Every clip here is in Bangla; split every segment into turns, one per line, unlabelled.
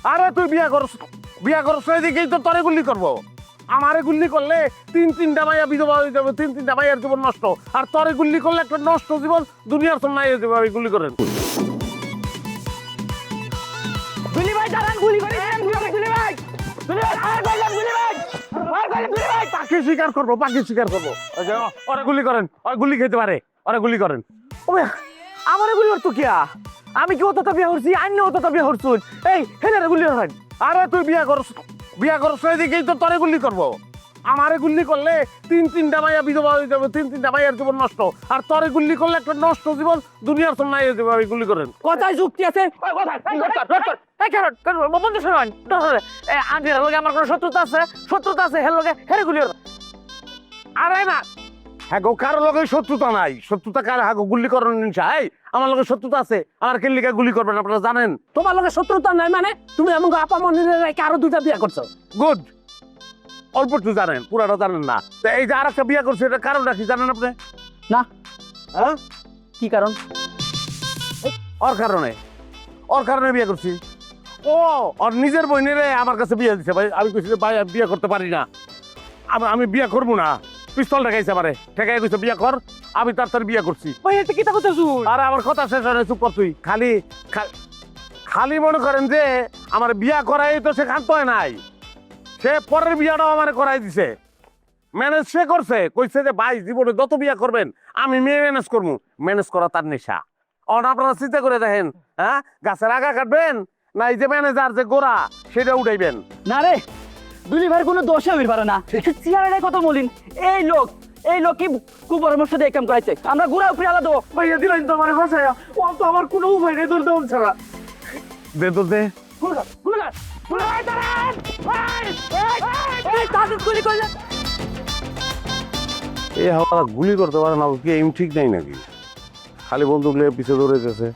আরে তুই বিয়া করছ এদিকেই তো তরে গুলি করবো। আমারে গুলি করলে তিনটা মাইয়া বিধবা হয়ে যাবে, তিনটা মাইয়ার জীবন নষ্ট। আর তরে গুলি করলে একটা নষ্ট জীবন দুনিয়ার সামনে হয়ে যাবে। আমি গুলি করেন
গুলি ভাই দাঁড়ান, গুলি করে দেন, গুলি ভাই, গুলি ভাই, গুলি ভাই, আর বললাম গুলি ভাই, আর বললাম গুলি ভাই।
পাখি শিকার করবো, পাখি শিকার করবো। ওরা গুলি করেন, ওরা গুলি খেতে পারে, ওরা গুলি করেন।
ওবে আমারে গুলি করতো কিয়া? আমি কি অতটা বিয়া করছি? আইনি অতটা বিয়া করছুন। এই হেলে গুলি করেন।
আরে তুই বিয়া করছ এদিকেই তো তরে গুলি করবো। আমারে গুলি করলে তিনটা মাইয়া বিধবা হয়ে যাবে, তিনটা মাইয়ার জীবন নষ্ট। আর তরে গুলি করলে একটা নষ্ট জীবন দুনিয়ার সামনে হয়ে যাবে। আমি গুলি করেন
কথায় যুক্তি আছে। ওই কথায় এই কারণ বন্ধু শুনুন, আন্টির লগে আমার কোনো শত্রুতা আছে? শত্রুতা আছে, হের লগে হেরে গুলি করো।
আরে না, হ্যাঁ গো, কারো লগে শত্রুতা নাই। শত্রুতা কার? হ্যাঁ গো, গুলি করেন চাই। আমার লগে শত্রুতা আছে, আমার কেলিকা গুলি করবেন আপনারা জানেন।
তোমার লগে শত্রুতা নাই মানে তুমি এমন আপা মনিরের রেখে আরো দুইটা বিয়া করছো?
গুড, অল্প একটু জানেন, পুরাটা জানেন না। তো এই যে আর একটা বিয়া করছে, এটা কারণটা কি জানেন আপনি?
না।
হ্যাঁ,
কি কারণ?
ওর কারণে বিয়ে করছি। ও ওর নিজের বোনেরে আমার কাছে বিয়ে দিছে ভাই। আমি কইছি ভাই আমি বিয়ে করতে পারি না, আমি বিয়ে করবো না। পিস্তল ঠেকাইছে আমারে, ঠেকাই কইছে বিয়ে কর। আমি তার বিয়ে করছি।
ভাই এটা কি কথা শুন?
আরে আমার কথা শেষ হয় না, চুপ কর তুই। খালি মনে করেন যে আমার বিয়া করাই তো সে খান্ত হয় নাই, সে পরের বিয়াটাও আমার করাই দিছে। ম্যানেজ সে করছে, কইছে যে ভাই জীবনে যত বিয়া করবেন আমি মেয়ে ম্যানেজ করবো। ম্যানেজ করা তার নেশা। আপনারা চিন্তা করে দেখেন, হ্যাঁ, গাছের আগা কাটবেন না এই যে ম্যানেজার যে গোড়া সেটা উঠাইবেন?
না রে, দুলি ভাইয়ের কোনো দোষ হইতে পারে না। চেয়ারের কথা বলিন, এই লোক কি কুপরামর্শ দিয়ে কাম করাইছে। আমরা ঘুরা উপরে আলাদা
ভাইয়া দিলেন তো আমার ভাষায়, ও তো আমার কোনো উপায় নেই তোর দম ছাড়া। দে তো দে। এ হাওয়া গুলি করতে পারে না, কি এম ঠিক নাই নাকি? খালি বন্দুক নিয়ে পিছে দৌড়ে গেছে।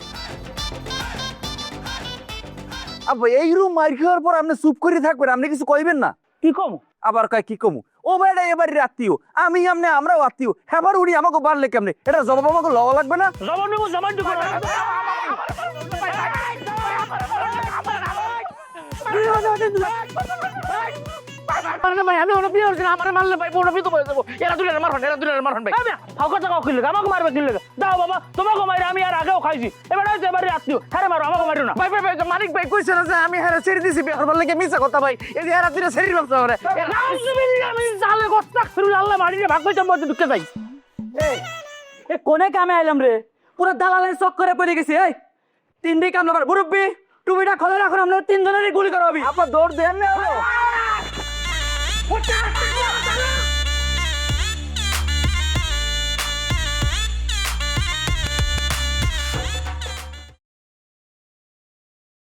আব্বা এই রুম মার খাওয়ার পর আপনি চুপ করে থাকবেন, আপনি কিছু কইবেন না?
কি কম?
আবার কয় কি কমু? ও ভাইটা এবারে আত্মীয়, আমি আমনে আমরাও আত্মীয়। হেবার উড়ি আমাকে বাড়লে কেমনে? এটা জবাব আমাকে লওয়া লাগবে না?
জবান নেবো, জবান নেবো। ভাই আমি ওরা বিয়ে করছি না, আমার মারলে ভাই বড় বিয়ে হয়ে যাবো। এরা দুলের মারহন ভাই। ফাঁকা টাকা কিনলে আমাকে মারবে, কিনলে দাও বাবা তোমাকে মারি। আমি আর আগেও খাইছি, এবার হচ্ছে এবারে আত্মীয়। হ্যাঁ মারো, আমাকে মারো না।
ভাই ভাই ভাই মালিক ভাই কইছে না যে আমি হেরা ছেড়ে দিছি বিয়ার বললে কি মিছা কথা ভাই? এই যে হেরা দিনে ছেড়ে ব্যবসা করে।
আমি জালে গস্তাক ফিরুল আল্লাহ মারি রে, ভাগ পাইতাম মধ্যে ঢুকে যাই। এ কোনে কামে আইলাম রে? পুরো দালালের চক্করে পড়ে গেছি। এই তিন দিকে কামলাবার মুরব্বি টুপিটা খোলা রাখুন, আমরা তিনজনেরই গুলি করা হবে।
আপা দৌড় দেন না।